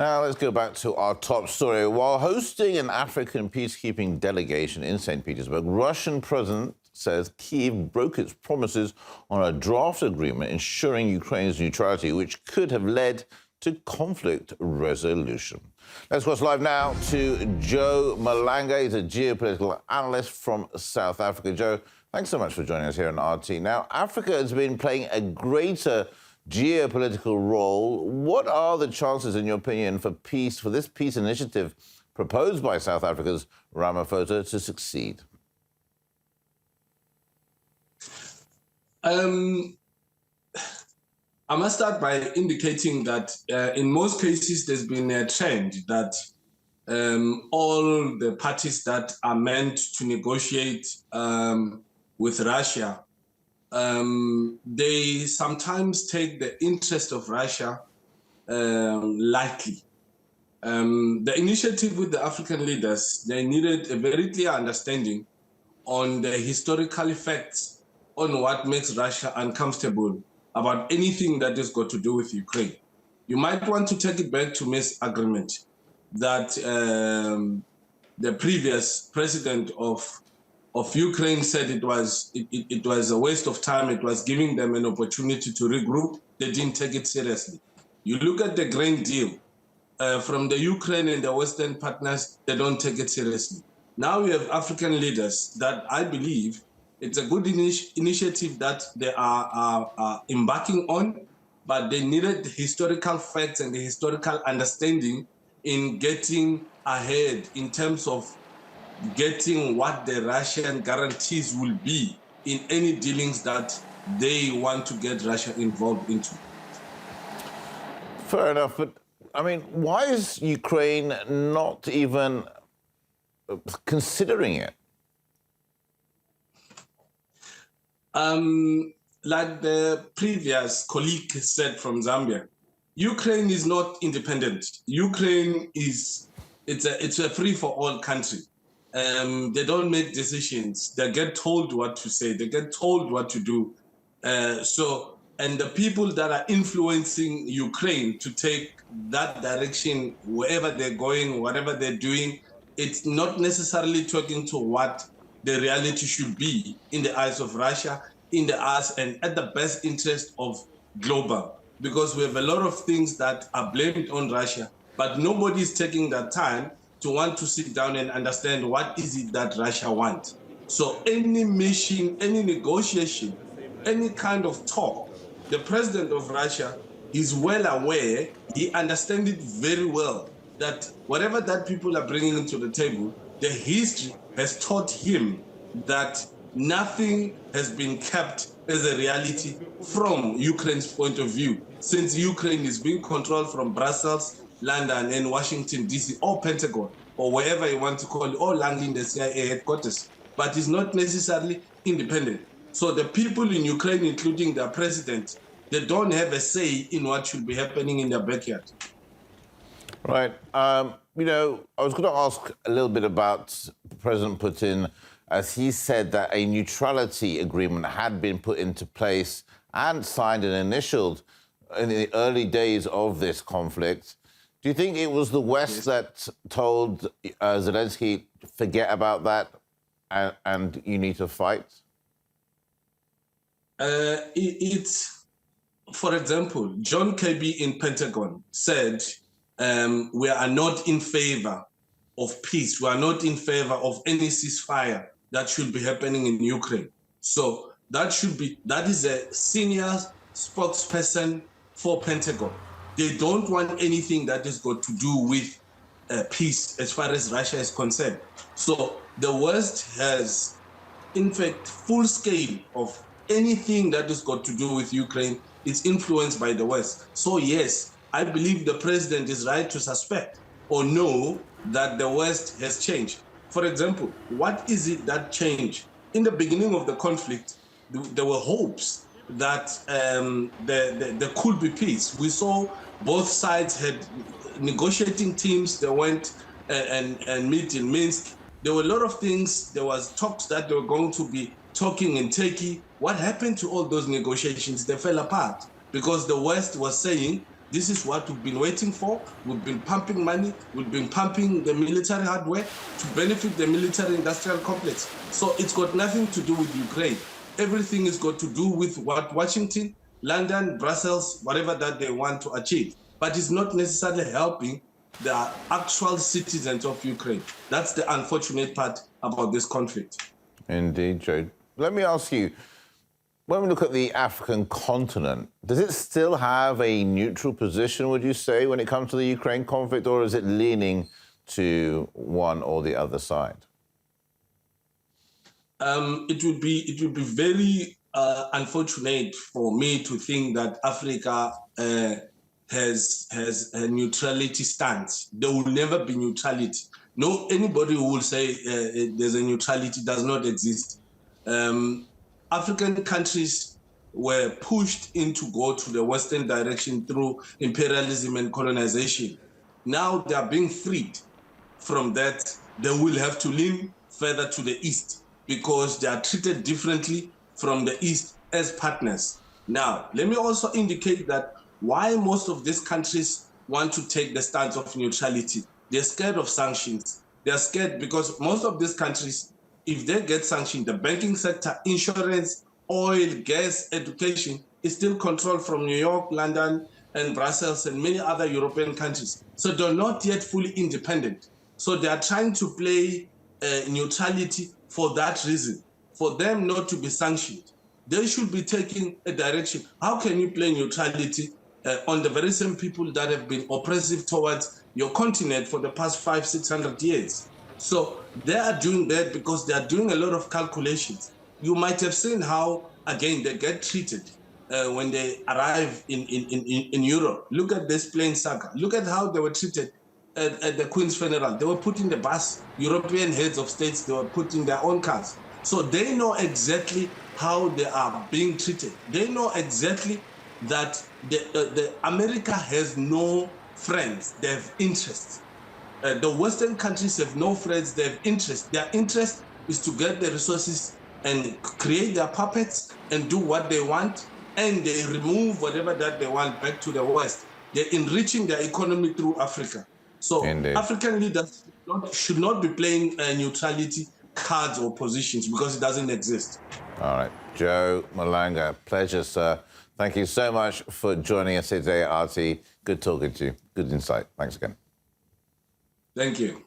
Now let's go back to our top story. While hosting an African peacekeeping delegation in St. Petersburg, Russian President says Kyiv broke its promises on a draft agreement ensuring Ukraine's neutrality, which could have led to conflict resolution. Let's cross live now to Joe Malanga. He's a geopolitical analyst from South Africa. Joe, thanks so much for joining us here on RT. Now, Africa has been playing a greater geopolitical role. What are the chances, in your opinion, for this peace initiative proposed by South Africa's Ramaphosa to succeed? I must start by indicating that in most cases there's been a trend that all the parties that are meant to negotiate with Russia, they sometimes take the interest of Russia lightly. The initiative with the African leaders, they needed a very clear understanding on the historical effects on what makes Russia uncomfortable about anything that has got to do with Ukraine. You might want to take it back to Minsk agreement that the previous president of Ukraine said it was a waste of time. It was giving them an opportunity to regroup. They didn't take it seriously. You look at the grain deal from the Ukraine and the Western partners, they don't take it seriously. Now we have African leaders that I believe it's a good initiative that they are embarking on, but they needed the historical facts and the historical understanding in getting ahead in terms of getting what the Russian guarantees will be in any dealings that they want to get Russia involved into. Fair enough, but I mean, why is Ukraine not even considering it? Like the previous colleague said from Zambia, Ukraine is not independent. Ukraine is it's a free-for-all country. They don't make decisions. They get told what to say. They get told what to do. And the people that are influencing Ukraine to take that direction, wherever they're going, whatever they're doing, it's not necessarily talking to what the reality should be in the eyes of Russia, in the eyes and at the best interest of global. Because we have a lot of things that are blamed on Russia, but nobody is taking that time to want to sit down and understand what is it that Russia wants. So any mission, any negotiation, any kind of talk, the president of Russia is well aware, he understands it very well, that whatever that people are bringing to the table, the history has taught him that nothing has been kept as a reality from Ukraine's point of view, since Ukraine is being controlled from Brussels, London, and Washington, D.C., or Pentagon, or wherever you want to call it, or landing in the CIA headquarters, but it's not necessarily independent. So the people in Ukraine, including their president, they don't have a say in what should be happening in their backyard. Right. You know, I was going to ask a little bit about President Putin, as he said that a neutrality agreement had been put into place and signed and initialed in the early days of this conflict. Do you think it was the West that told Zelensky, forget about that and you need to fight? For example, John Kirby in Pentagon said, we are not in favor of peace. We are not in favor of any ceasefire that should be happening in Ukraine. So that is a senior spokesperson for Pentagon. They don't want anything that is got to do with peace as far as Russia is concerned. So the West has, in fact, full scale of anything that has got to do with Ukraine is influenced by the West. So yes, I believe the president is right to suspect or know that the West has changed. For example, what is it that changed? In the beginning of the conflict, there were hopes that there could be peace. We saw both sides had negotiating teams. They went and meet in Minsk. There were a lot of things. There was talks that they were going to be talking in Turkey. What happened to all those negotiations? They fell apart because the West was saying This is what we've been waiting for. We've been pumping money. We've been pumping the military hardware to benefit the military industrial complex. So it's got nothing to do with Ukraine. Everything is got to do with what Washington, London, Brussels, whatever that they want to achieve. But it's not necessarily helping the actual citizens of Ukraine. That's the unfortunate part about this conflict. Indeed, Joe. Let me ask you, when we look at the African continent, does it still have a neutral position, would you say, when it comes to the Ukraine conflict, or is it leaning to one or the other side? It would be very unfortunate for me to think that Africa has a neutrality stance. There will never be neutrality. No, anybody who will say there's a neutrality does not exist. African countries were pushed into go to the Western direction through imperialism and colonization. Now they are being freed from that. They will have to lean further to the East because they are treated differently from the East as partners. Now, let me also indicate that why most of these countries want to take the stance of neutrality. They're scared of sanctions. They're scared because most of these countries, if they get sanctioned, the banking sector, insurance, oil, gas, education is still controlled from New York, London, and Brussels, and many other European countries. So they're not yet fully independent. So they are trying to play neutrality for that reason, for them not to be sanctioned. They should be taking a direction. How can you play neutrality on the very same people that have been oppressive towards your continent for the past 500-600 years? So they are doing that because they are doing a lot of calculations. You might have seen how, again, they get treated when they arrive in Europe. Look at this plane saga. Look at how they were treated at the Queen's funeral. They were put in the bus. European heads of states, they were put in their own cars. So they know exactly how they are being treated. They know exactly that the America has no friends. They have interests. The Western countries have no friends. They have interests. Their interest is to get the resources and create their puppets and do what they want, and they remove whatever that they want back to the West. They're enriching their economy through Africa. So Indeed. African leaders should not be playing neutrality cards or positions because it doesn't exist. All right. Joe Malanga, pleasure, sir. Thank you so much for joining us today, RT. Good talking to you. Good insight. Thanks again. Thank you.